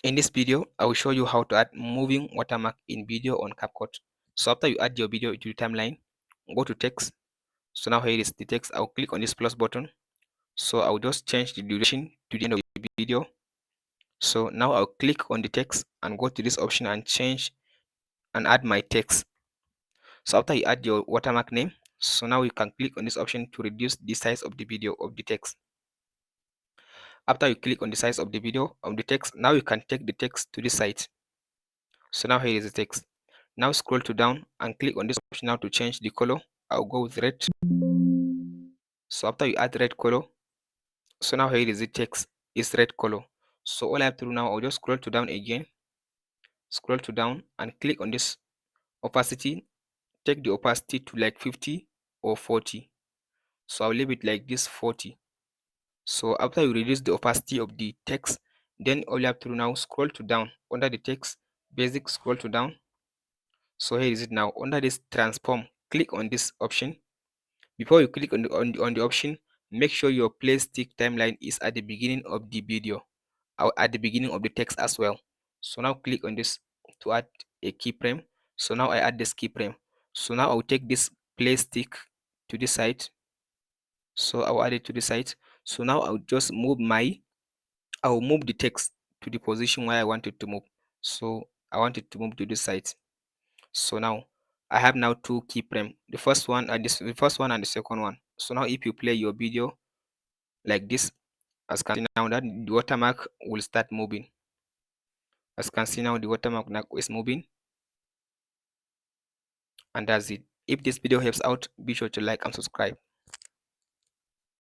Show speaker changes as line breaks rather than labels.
In this video, I will show you how to add moving watermark in video on CapCut. So after you add your video to the timeline, go to text. So now here is the text. I'll click on this plus button. So I'll just change the duration to the end of the video. So now I'll click on the text and go to this option and change and add my text. So after you add your watermark name, so now you can click on this option to reduce the size of the video of the text. After you click on the size of the video of the text, now you can take the text to the side. So now here is the text. Now scroll to down and click on this option now to change the color. I'll go with red. So after you add red color, so now here is the text is red color. So all I have to do now, I'll just scroll to down again, scroll to down and click on this opacity. Take the opacity to like 50 or 40. So I'll leave it like this 40. So after you reduce the opacity of the text, then all you have to do now, scroll to down under the text, basic, scroll to down. So here is it now. Under this transform, click on this option. Before you click on the option, make sure your play stick timeline is at the beginning of the video or at the beginning of the text as well. So now click on this to add a keyframe. So now I add this keyframe. So now I'll take this play stick to the side. So I'll add it to the side. So now I'll just I'll move the text to the position where I want it to move. So I want it to move to this side. So now I have now two keyframe, the first one and the first one and the second one. So now if you play your video like this, as can see now that the watermark will start moving. As can see now the watermark now is moving, and that's it. If this video helps out, be sure to like and subscribe.